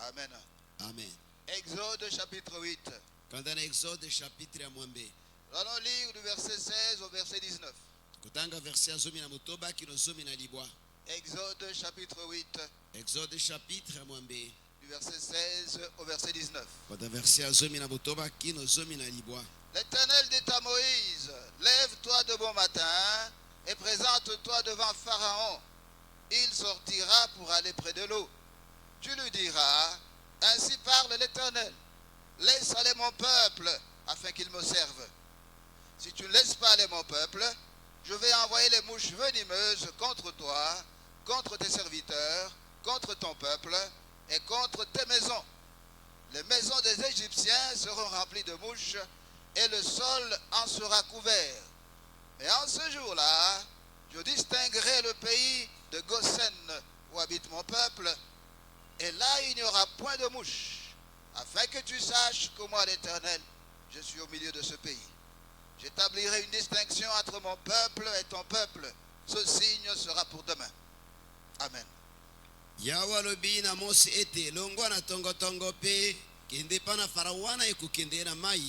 Amen. Amen. Exode chapitre 8. Quand on Exode chapitre ya mwambe. Nous allons lire du verset 16 au verset 19. Kutanga verset ya zomi na motoba kino zomi na libwa. Exode chapitre 8. Exode chapitre ya mwambe. Du verset 16 au verset 19. Kutanga verset ya zomi na motoba kino zomi na libwa. L'Éternel dit à Moïse, lève-toi de bon matin et présente-toi devant Pharaon. Il sortira pour aller près de l'eau. Tu lui diras, ainsi parle l'Éternel, laisse aller mon peuple afin qu'il me serve. Si tu ne laisses pas aller mon peuple, je vais envoyer les mouches venimeuses contre toi, contre tes serviteurs, contre ton peuple et contre tes maisons. Les maisons des Égyptiens seront remplies de mouches et le sol en sera couvert. Et en ce jour-là, je distinguerai le pays de Goshen où habite mon peuple, et là il n'y aura point de mouches, afin que tu saches que moi l'Éternel, je suis au milieu de ce pays. J'établirai une distinction entre mon peuple et ton peuple. Ce signe sera pour demain. Amen. Yawa lobi na Mose ete longwa na tongo pe kende pana farawana ekukende na mai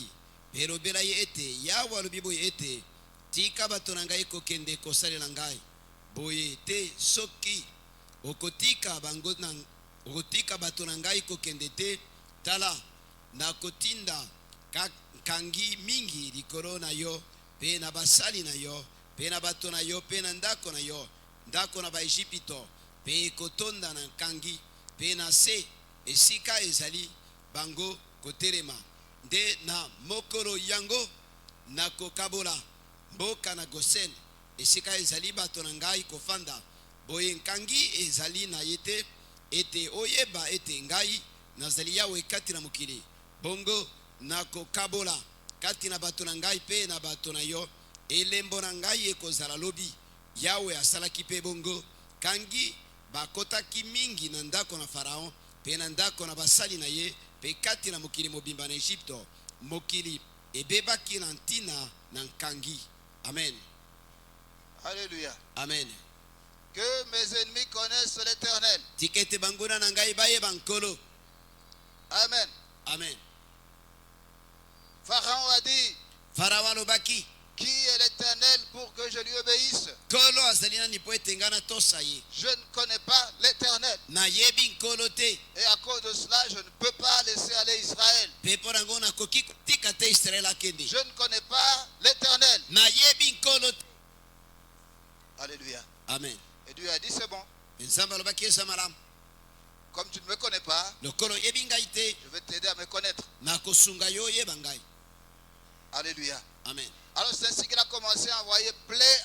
pero bela ye ete yawa lobi boye ete tika bato na ngai kokende kosalela ngai boye te soki okotika bango na okotika bato na ngai kokende te tala na kotinda kangi mingi likolo na yo pe na basali na yo pe na bato na yo pe na ndako na yo ndako na baEgypito pe kotonda na kangi pe na se esika ezali bango kotelema nde na mokolo yango na kokabola mboka na Goshen esika ezali bato na ngai kofanda boye nkangi ezali na yete ete oyeba ete ngai nazali yawe kati na mokili bongo na kokabola kati na bato na ngai pe na bato na yo elembo na ngai ekozala lobi yawe asalaki pe bongo kangi bakotaki mingi na ndako na Faraon pe na ndako na basali na ye pe kati na mokili mobimba na Egypto mokili ebebaki na ntina na nkangi. Amen. Alléluia. Amen. Que mes ennemis connaissent l'Éternel. Tikete banguna na ngai baye bankolo. Amen. Amen. Pharaon a dit, Pharaon lobaki qui est l'Éternel pour que je lui obéisse? kolo azalina ni po etengana tosa ye. Je ne connais pas l'Éternel. Na yebi nkolo te. Et à cause de cela, je ne peux pas laisser aller Israël. Pe porango na koki tika te Israël akende. Je ne connais pas l'Éternel. Na yebi nkolo te. Alléluia. Amen. Et Dieu a dit, c'est bon. Nzamba lobaki esa malam. Comme tu ne me connais pas, Lokolo yebi ngai te. je vais t'aider à me connaître. Na kosunga yo yeba ngai. Alléluia. Amen. Alors c'est ainsi qu'il a commencé à envoyer plaie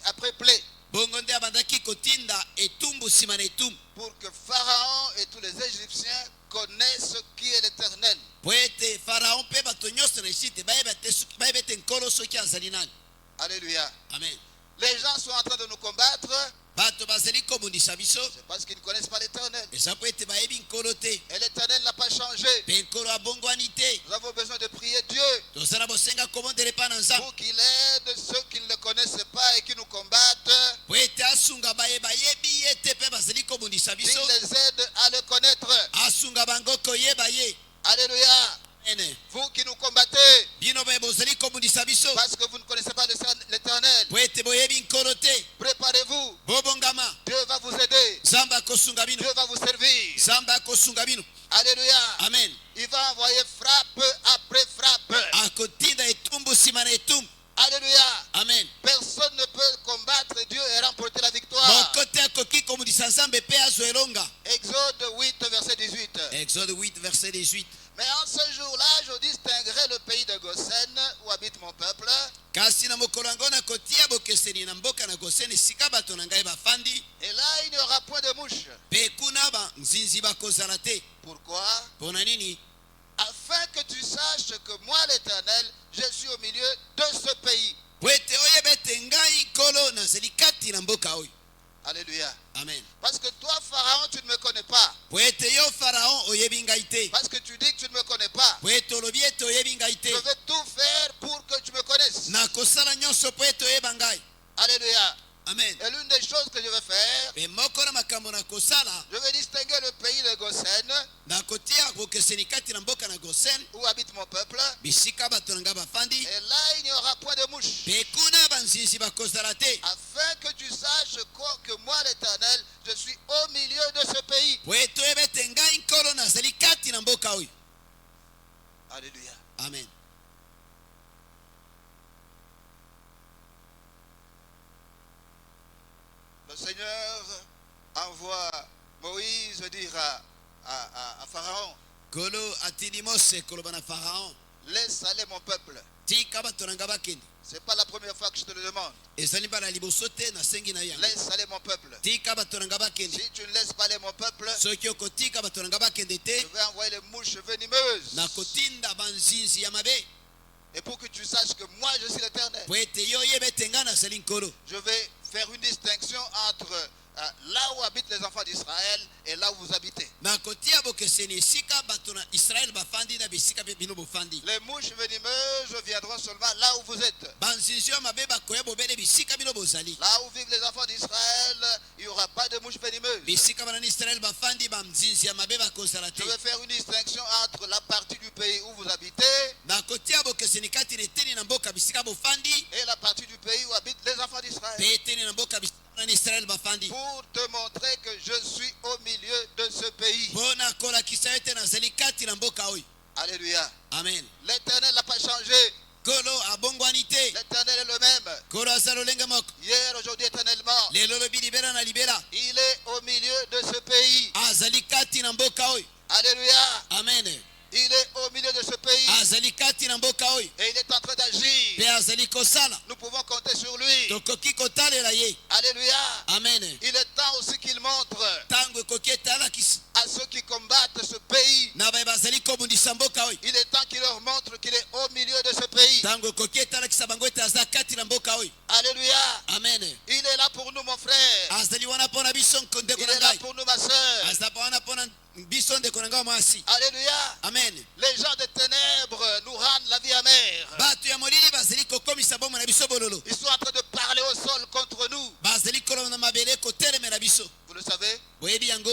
après plaie. Bongo nde abandaki kotinda etumbu sima na etumbu. Pour que Pharaon et tous les Égyptiens connaissent qui est l'Éternel. Po ete Pharaon pe bato nyonso na Egypte bayeba ete nkolo soki azali nani. Alléluia. Amen. Les gens sont en train de nous combattre. Bato bazali komundisa biso. C'est parce qu'ils ne connaissent pas l'Éternel. Eza po ete bayebi nkolo te. Et l'Éternel n'a pas changé. Pe nkolo abongwani te. Nous avons besoin de prier Dieu Tozala bosenga komondele pa na nzambe. pour qu'il aide ceux qui ne le connaissent pas et qui nous combattent. Po ete asunga bayebi ye te pe bazali komundisa Il biso. les aide à le connaître. Asunga bango koyeba ye. Alléluia. Amen. Vous qui nous combattez Bino baye bozali komundisa biso. parce que vous ne connaissez pas l'Éternel, Po ete boyebi nkolo te. préparez-vous. Bobongama. Dieu va vous aider. Zamba kosunga bino. Dieu va vous servir. Zamba kosunga bino. Alléluia. Amen. Il va envoyer frappe après frappe. Akotinda etumbu sima na etumbu. Alléluia. Amen. Personne ne peut combattre Dieu et remporter la victoire. Mokote akoki komundisa nzambe pe azwa elonga. Exode 8, verset 18. Exode 8 verset 18. Mais en ce jour-là, je distinguerai le pays de Goshen où habite mon peuple. Kasi na mokolo yango nakotia bokeseni na mboka na Goseni esika bato na ngai bafandi. Et là, il n'y aura point de mouches. Pe kuna banzinzi bakozala te. Pourquoi? Pona nini? Afin que tu saches que moi, l'Éternel, je suis au milieu de ce pays. Po ete oyeba ete ngai nkolo nazali kati na mboka oyo. Alléluia. Amen. Parce que toi, Pharaon, tu ne me connais pas. Po ete yo Pharaon oyebi ngai te. Parce que tu dis que tu ne me connais pas. Po ete olobi ete oyebi ngai te. Je vais tout faire pour que tu me connaisses. Nakosala nyonso po ete oyeba ngai. Alléluia. Amen. Et l'une des choses que je vais faire, Pe moko na makambo na kosala je vais distinguer le pays de Goshen, na kotia bokeseni kati na mboka na Gosen où habite mon peuple. bisika bato na ngai bafandi Et là, il n'y aura point de mouche. pe kuna banzinzi bakozala te Afin que tu saches que moi, l'Éternel, je suis au milieu de ce pays. po ete oyeba ete ngai nkolo nazali kati na mboka oyo. Alléluia. Amen. Le Seigneur envoie Moïse dire à Pharaon, Kolo atindi Mose koloba na Pharaon laisse aller mon peuple. tika bato na ngai bakende. Ce n'est pas la première fois que je te le demande. ezali bana liboso te nasengi na yango. Laisse aller mon peuple. Tika bato na ngai bakende. Si tu ne laisses pas aller mon peuple, soki okotika bato na ngai bakende te je vais envoyer les mouches venimeuses. nakotinda banzinzi ya mabe Et pour que tu saches que moi je suis l'Éternel, po ete yo oyeba ete ngai nazali nkolo. je vais faire une distinction entre là où habitent les enfants d'Israël et là où vous habitez. nakotia bokeseni esika bato na Israel bafandi na bisika pe bino bofandi. Les mouches venimeuses viendront seulement là où vous êtes. banzinzi oyo mabe bakoya bobele bisika bino bozali. Là où vivent les enfants d'Israël, il n'y aura pas de mouches venimeuses. bisika bana na Israel bafandi banzinzi ya mabe bakozala te. Je vais faire une distinction entre la partie du pays où vous habitez nakotia bokeseni kati na eteni na mboka bisika bofandi et la partie du pays où habitent les enfants d'Israël. pe eteni na mboka bisika na Israel bafandi. Pour te montrer que je suis au milieu de ce pays. mpona kolakisa ete nazali kati na mboka oyo. Alléluia. Amen. L'Éternel n'a pas changé. kolo abongwani te. L'Éternel est le même. kolo aza lolenge moko Hier, aujourd'hui, éternellement. lelo lobi libela na libela Il est au milieu de ce pays. azali kati na mboka oyo. Alléluia. Amen. Il est au milieu de ce pays. azali kati na mboka oyo Et il est en train d'agir. pe azali kosala. Nous pouvons compter sur lui. tokoki kotalela ye. Alléluia. Amen. Il est temps aussi qu'il montre ntango ekoki ete alakisa à ceux qui combattent ce pays. na baye bazali kobundisa mboka oyo. Il est temps qu'il leur montre qu'il est au milieu de ce pays. ntango ekoki ete alakisa bango ete aza kati na mboka oyo. Alléluia. Amen. Il est là pour nous, mon frère. azali wana mpo na biso ndeko Il na est là ngai. pour nous, ma soeur. azali wana mpo na biso ndeko na ngai mwasi. Alléluia. Amen. Les gens des ténèbres nous rendent la vie amère. bato ya molili bazali kokomisa bomoi na biso bololo. Ils sont en train de parler au sol contre nous. bazali koloba na mabele kotelemela biso. Vous le savez? boyebi yango.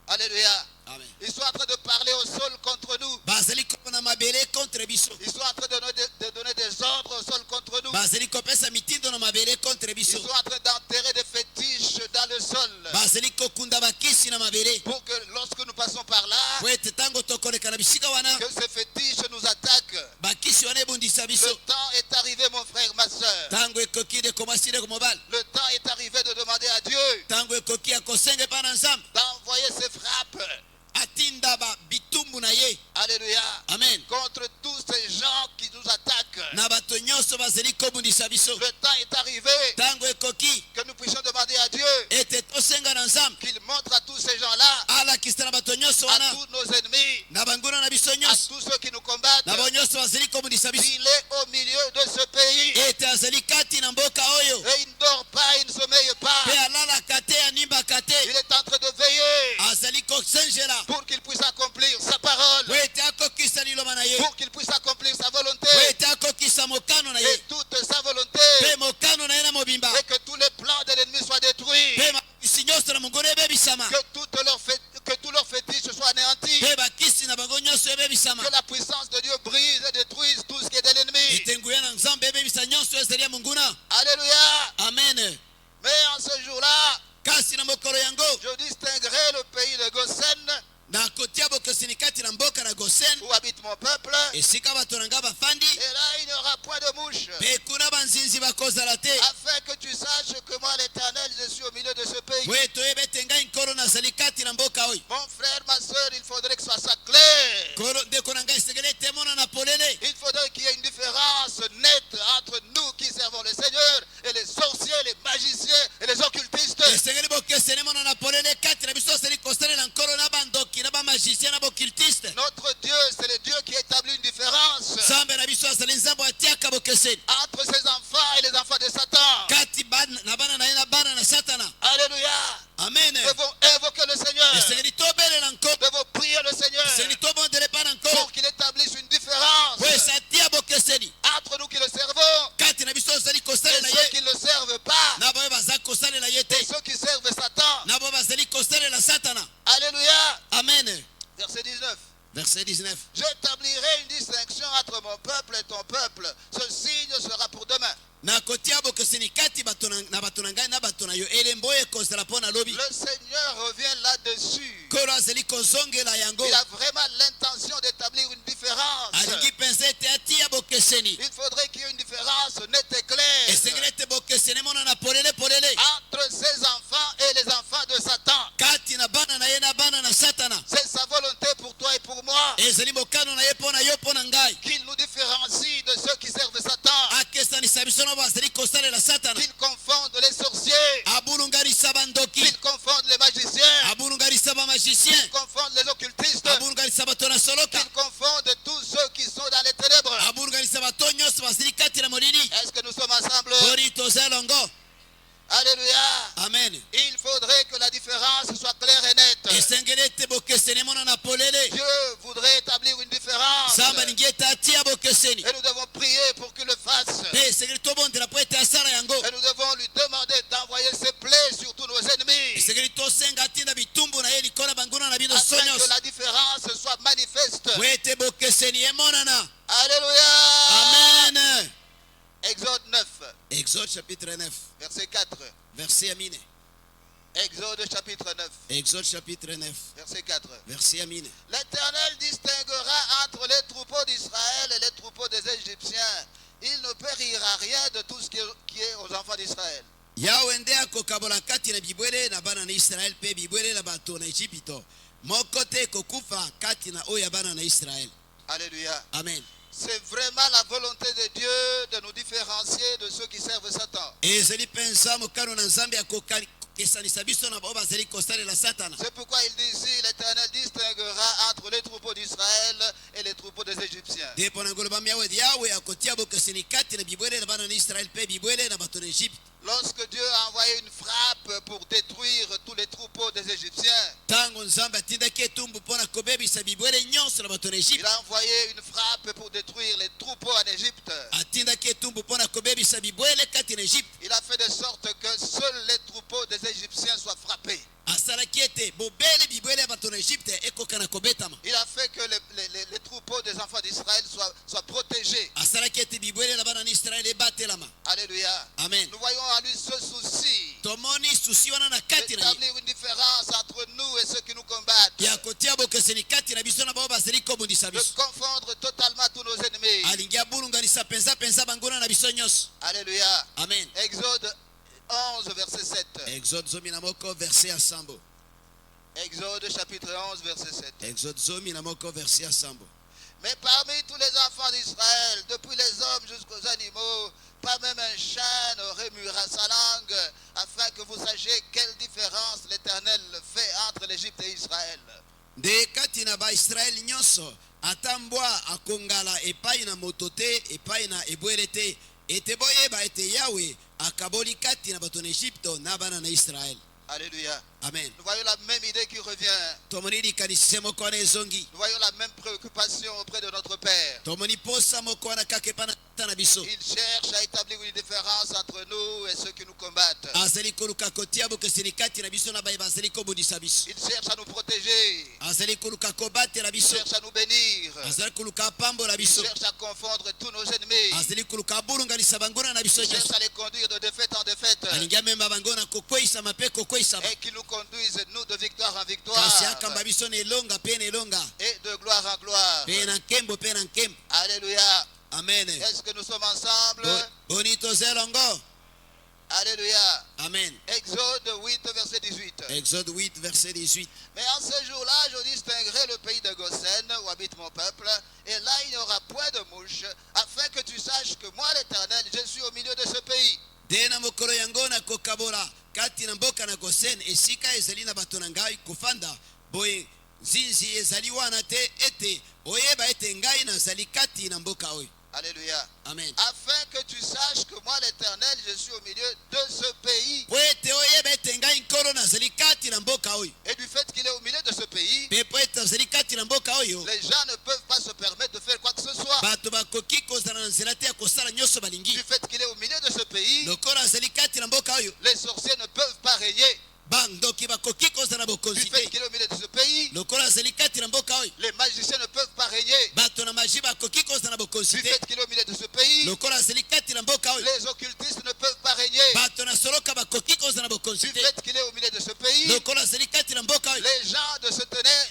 Alléluia. Amen. Ils sont en train de parler au sol contre nous. bazali koloba na mabele contre biso. Ils sont en train de donner des ordres au sol contre nous. bazali kopesa mitindo na mabele contre Ils biso. sont en train d'enterrer des fétiches dans le sol. bazali kokunda bakisi na mabele Pour que lorsque nous passons par là, po ete ntango tokoleka na bisika wana que ces fétiches nous attaquent. bakisi wana ebundisa biso. Le temps est arrivé, mon frère, ma soeur. ntango ekoki ndeko mwasi ndeko mobali. Le temps est arrivé de demander à Dieu ntango ekoki ya kosenga epai na nzambe d'envoyer ses frappes. atinda bitumbu na ye. Alléluia. Amen. Contre tous ces gens qui nous attaquent. na bato nyonso bazali kobundisa biso. Le temps est arrivé ntango ekoki que nous puissions demander à Dieu ete tosenga na nzambe qu'il montre à tous ces gens-là, alakisa na bato nyonso à wana tous nos ennemis, na banguna na biso à nyonso tous ceux qui nous combattent, na bao nyonso bazali kobundisa biso qu'il est au milieu de ce pays. ete azali kati na mboka oyo Et il ne dort pas, il ne sommeille pas. mpe alalaka te animbaka te Il est en train de veiller azali kosengela pour qu'il puisse accomplir sa parole, po ete akokisa liloba na ye pour qu'il puisse accomplir sa volonté po ete akokisa mokano na et ye toute sa volonté, mpe mokano na ye na mobimba et que tous les plans de l'ennemi soient détruits, mpe makisi nyonso na mongolo ebebisama que tous leurs fétiches soient anéantis, mpe bakisi na bango nyonso ebebisama que la puissance de Dieu brise et détruise tout ce qui est de l'ennemi. ete nguya na nzambe ebebisa nyonso ezali ya monguna. Alléluia. Amen. Mais en ce jour-là, kasi na mokolo yango je distinguerai le pays de Goshen, nakotia bokeseni kati na mboka na Gosen où habite mon peuple, esika bato na ngai bafandi et là il n'y aura point de mouche, mpe kuna banzinzi bakozala te afin que tu saches que moi l'Éternel, je suis au milieu de ce pays. po ete oyeba ete ngai nkolo nazali kati na mboka oyo. Mon frère, ma soeur, il faudrait que ce soit ça clair. kolo ndeko na ngai esengeli ete emonana polele. Il faudrait qu'il y ait une différence nette entre nous qui servons le Seigneur et les sorciers, les magiciens et les occultistes. esengeli bokeseni emonana polele kati na biso azali kosalela nkolo na bandoki na bamagicien na bokiltiste. Notre Dieu, c'est le Dieu qui établit une différence nzambe na biso azali nzambe atiaka bokeseni entre ses enfants et les enfants de Satan. kati na bana na ye na bana na satana. Alléluia. Amen. Nous devons évoquer le Seigneur. esengeli tobelela nkolo. Nous devons prier le Seigneur esengeli tobondela epai na nkolo pour qu'il établisse une différence po ese atia bokeseni entre nous qui le servons kati na biso ozali et kosalela ceux ye qui ne le servent pas. na baoyo bazali verset 19. J'établirai une distinction entre mon peuple et ton peuple. Ce signe sera pour demain. nakotia bokeseni kati na bato na ngai na bato na yo elembo ekozala mpo na lobi. Le Seigneur revient là-dessus. Kolo azali kozongela yango. Il a vraiment l'intention d'établir une différence. alingi mpenza ete atia bokeseni. Il faudrait qu'il y ait une différence nette et claire esengeli ete bokeseni emonana polele polele entre ses enfants et les enfants de Satan. kati na bana na ye na bana na satana. C'est sa volonté pour toi et pour moi ezali bokano na ye mpo na yo mpo na ngai. qu'il nous différencie de ceux qui servent Satan. akesanisa biso na bazali kosalela satana. Qu'il confonde les sorciers, abulunganisa bandoki. qu'il confonde les magiciens, abulunganisa bamagicien. qu'il confonde les occultistes, abulunganisa bato na soloka. qu'il confonde tous ceux qui sont dans les ténèbres. abulunganisa bato nyonso bazali kati na molili. Est-ce que nous sommes ensemble? pori toza elongo. Alléluia. amen. Il faudrait que la différence soit claire et nette. esengeli ete bokeseni emonana polele. Dieu voudrait établir une différence. nzambe alingi ete atia bokeseni. Et nous devons prier pour qu'il le fasse. mpe esengeli tobondela mpo ete asala yango. Et nous devons lui demander d'envoyer ses plaies sur tous nos ennemis. esengeli tosenga atinda bitumbu na ye likolo banguna na bino so Afin que nyonso. la différence soit manifeste. po ete bokeseni emonana. Alléluia. amen. Exode 9, Exode chapitre 9 verset 4. verset amine. Exode chapitre 9, Exode chapitre 9 verset 4. verset amine. L'Éternel distinguera entre les troupeaux d'Israël et les troupeaux des Égyptiens. Il ne périra rien de tout ce qui est aux enfants d'Israël. yawe nde akokabola kati na bibwele na bana na israel mpe bibwele na bato na ejipito moko te ekokufa kati na oyo ya bana na israel. Alléluia. amen. C'est vraiment la volonté de Dieu de nous différencier de ceux qui servent Satan. ezali mpenza mokano na nzambe akokesanisa biso na bao bazali kosalela satana. C'est pourquoi il dit ici, l'Éternel distinguera entre les troupeaux d'Israël et les troupeaux des Égyptiens. nde mpo na ngolobami yawe akotia bokeseni kati na bibwele na bana na israel mpe bibwele na bato na egypte. Lorsque Dieu a envoyé une frappe pour détruire tous les troupeaux des Égyptiens, ntango nzambe atindaki etumbu mpo na kobebisa bibwele nyonso na bato na il egypte. a envoyé une frappe pour détruire les troupeaux en Égypte. atindaki etumbu mpo na kobebisa bibwele kati na egypte. Il a fait de sorte que seuls les troupeaux des Égyptiens soient frappés. asalaki ete bobele bibwele ya bato na egypte ekoka na kobetama. Il a fait que les troupeaux des enfants d'Israël soient protégés. asalaki ete bibwele na bana na israele ebatelama. Alléluia. amen. Nous voyons en lui ce souci tomoni susi wana na kati na ye d'établir une différence entre nous et ceux qui nous combattent. ya kotia bokeseni kati na biso na bao bazali kobundisa De biso. confondre totalement tous nos ennemis. alingi abulunganisa mpenza banguna na biso nyonso. Alléluia. amen. Exode 11, verset 7. exode zomi na moko verset ya sambo. Exode chapitre 11, verset 7. exode zomi na moko verset ya sambo. Mais parmi tous les enfants d'Israël, depuis les hommes jusqu'aux animaux, pas même un chat ne remuera sa langue, afin que vous sachiez quelle différence l'Éternel fait entre l'Égypte et Israël. nde kati na baisraeli nyonso ata mbwa akongala epai na moto te epai na ebwele te ete boyeba ete yawe akaboli kati na bato na egypto na bana na israele. Alléluia. amen. Nous voyons la même idée qui revient. tomoni likanisise moko wana ezongi. Nous voyons la même préoccupation auprès de notre Père. tomoni posa moko wana kaka epai na tata na biso. Il cherche à établir une différence entre nous et ceux qui nous combattent. azali koluka kotia bokeseni kati na biso na baye bazali kobundisa biso. Il cherche à nous protéger. azali koluka kobatela Il biso. cherche à nous bénir. azali koluka apambola Il biso. cherche à confondre tous nos ennemis. azali koluka abulunganisa banguna na biso Il cherche nyonso. à les conduire de défaite en défaite. alingi amemba banguna kokweyisama mpe kokweyisama. Et qui nous conduisent, nous, de victoire en kasi victoire. akamba biso na elonga mpe na elonga Et de gloire en gloire. mpe na nkembo mpe na nkembo. Alléluia. amen. Est-ce que nous sommes ensemble? boni toza elongo. Alléluia. amen. Exode 8, verset 18. exode 8 verset 18. Mais en ce jour-là, je distinguerai le pays de Goshen, où habite mon peuple, et là il n'y aura point de mouche, afin que tu saches que moi, l'Éternel, je suis au milieu de ce pays. nde na mokolo yango na kokabola kati na mboka na gosen esika ezali na bato na ngai kofanda boye nzinzi ezali wana te ete oyeba ete ngai nazali kati na mboka oyo. Alléluia. amen. Afin que tu saches que moi, l'Éternel, je suis au milieu de ce pays. po ete oyeba ete ngai nkolo nazali kati na mboka oyo. Et du fait qu'il est au milieu de ce pays, mpe po ete azali kati na mboka oyo les gens ne peuvent pas se permettre de faire quoi que ce soit. bato bakoki kozala na nzela te ya kosala nyonso balingi. Du fait qu'il est au milieu de ce pays, lokola azali kati na mboka oyo les sorciers ne peuvent pas régner. bandoki bakoki kozala na Du bokonzi fait te. qu'il est au milieu de ce pays, lokola azali kati na mboka oyo les magiciens ne peuvent fait qu'il est au milieu de ce pays, lokola azali kati na mboka oyo les gens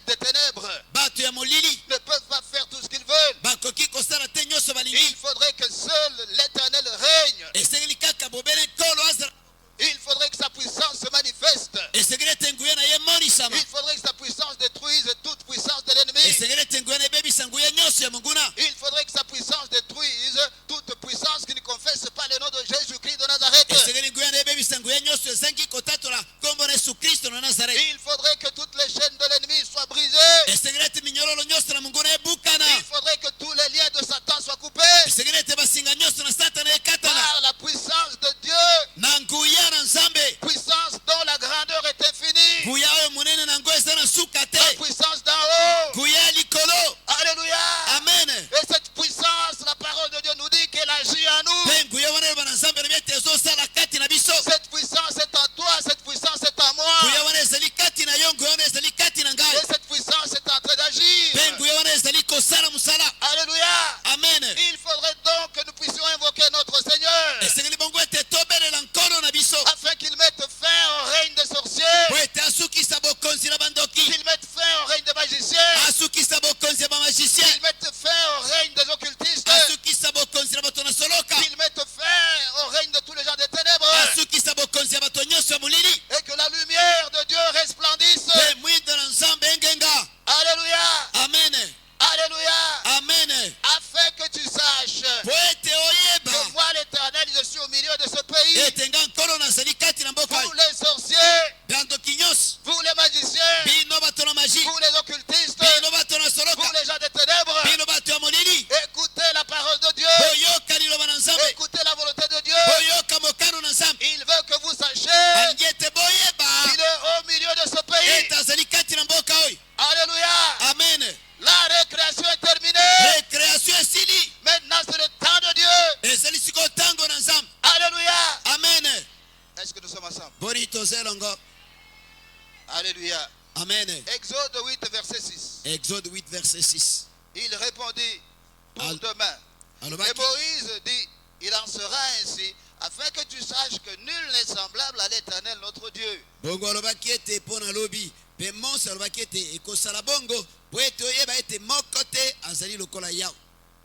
des ténèbres bato ya molili ne peuvent pas faire tout ce qu'ils veulent. bakoki kosala te nyonso Il balingi faudrait que seul l'Éternel règne. esengeli kaka bobele nkolo azala Il faudrait que sa puissance se manifeste. esengeli ete nguya na ye emonisama Il faudrait que sa puissance détruise toute puissance de l'ennemi. esengeli ete nguya na ebebisa nguya nyonso ya monguna Il faudrait que sa puissance détruise toute puissance qui ne confesse pas le nom de Jésus-Christ de Nazareth. esengeli nguya na ebebisa nguya nyonso ezangi kotatola nkombo na yesu kristo na nazareti Il faudrait que toutes les chaînes de l'ennemi soient brisées. esengeli ete minyololo nyonso na monguna ebukana Il faudrait que tous les liens de Satan soient coupés esengeli ete basinga nyonso na satana ekatana par la puissance de Dieu, na nguya na nzambe puissance dont la grandeur est infinie, nguya oyo monene na ngo eza na suka la te puissance d'en haut. nguya ya likolo Alléluia. amen Et cette puissance, la parole de Dieu nous dit qu'elle agit en nous. mpe nguya wana eloba na nzambe lobi ete ezosala kati na biso Cette puissance est en toi, cette puissance est en moi. nguya wana ezali kati na yo nguya wana ezali kati na ngai Et cette puissance est en train d'agir. mpe nguya wana ezali kosala mosala Alléluia. amen Il faudrait donc que nous puissions invoquer notre Seigneur esengeli bongo ete tobelela nkolo na biso afin qu'il mette fin au règne des sorciers, po ete asukisa bokonzi na bandoki qu'il mette fin au règne des magiciens, asukisa bokonzi ya bamagicien qu'il mette fin au règne des occultistes, asukisa bokonzi na bato na soloka qu'il mette fin au règne de tous les gens des ténèbres, asukisa bokonzi ya bato nyonso ya molili et que la lumière de Dieu resplendisse. mpe mwindo na nzambe engenga Alléluia. amen Alléluia. amen Afin que tu saches po ete oyeba que moi l'Éternel, je suis au milieu de ce pays. ete nga nkolo nazali kati na mboka Vous oyo les sorciers, bandoki nyonso vous les magiciens, bino bato na magi vous les occultistes, bino bato na vous soloka les gens des ténèbres, bino bato ya molili écoutez la parole de Dieu, boyoka liloba na nzambe écoutez la volonté de Dieu. boyoka mokano na nzambe Il veut que vous sachiez angi ete boyeba qu'il est au milieu de ce pays. ete azali kati na mboka oyo Alléluia. amen La récréation est terminée. rekreation esili Maintenant, c'est le temps de Dieu. ezali sikoyo ntango na nzambe Alléluia. amen Est-ce que nous sommes ensemble? boni toza elongo Alléluia. amen Exode 8, verset 6. exode 8 verset 6 Il répondit pour Al- demain. Et alobaki Moïse dit, il en sera ainsi, afin que tu saches que nul n'est semblable à l'Éternel notre Dieu. bongo alobaki ete mpo na lobi mpe mose alobaki ete ekosala bongo po ete oyeba ete moko te azali lokola yawe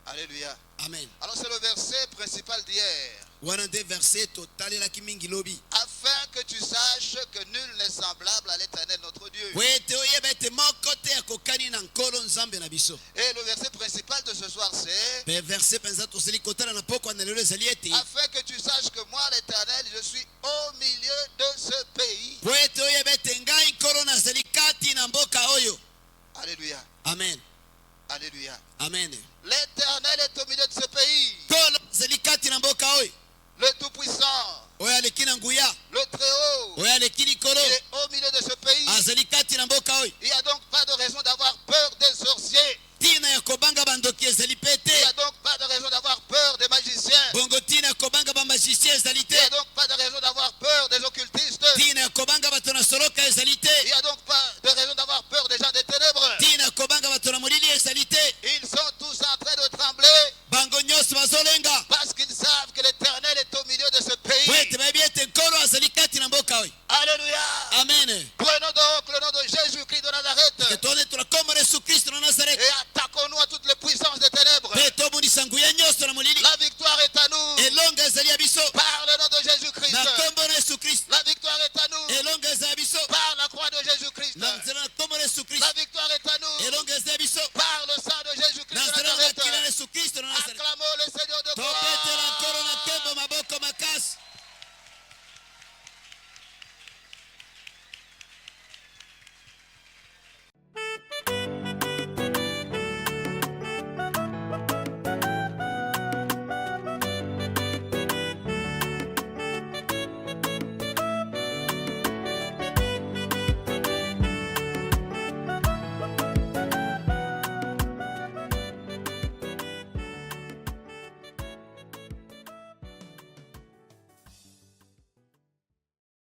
Alléluia. amen Alors c'est le verset principal d'hier. wana nde verset totalelaki mingi lobi Afin que tu saches que nul n'est semblable à l'Éternel notre Dieu. po ete oyeba ete moko te akokani na nkolo nzambe na biso Et le verset principal de ce soir c'est, mpe verset mpenza tozali kotala na pokwa na lelo ezali ete afin que tu saches que moi l'Éternel, je suis au milieu de ce pays. po ete oyeba ete ngai nkolo nazali kati na mboka oyo Alléluia. amen Alléluia. amen L'Éternel est au milieu de ce pays. nkolo azali kati na mboka oyo Le Tout-Puissant, oyo aleki na nguya le Très-Haut, oyo aleki likolo il est au milieu de ce pays. azali kati na mboka oyo Il n'y a donc pas de raison d'avoir peur des sorciers. ntina ya kobanga bandoki ezali mpe Il n'y a te donc pas de raison d'avoir peur des magiciens. bongo ntina ya kobanga bamagicien ezali Il n'y a te donc pas de raison d'avoir peur des occultistes. ntina ya kobanga bato na soloka ezali Il te n'y a donc pas de raison d'avoir peur des gens des ténèbres. ntina ya kobanga bato na molili ezali te Ils sont tous en train de trembler bango nyonso bazolenga parce qu'ils savent que l'Éternel est au milieu de ce po pays. ete bayebi ete nkolo azali kati na mboka oyo Alléluia. amen Prenons donc le nom de Jésus-Christ de ke Nazareth tone tolakombola yesu kristo na nazareti et attaquons-nous à toutes les puissances des ténèbres. mpe tobundisa nguya nyonso na molili La victoire est à nous elonga ezali ya biso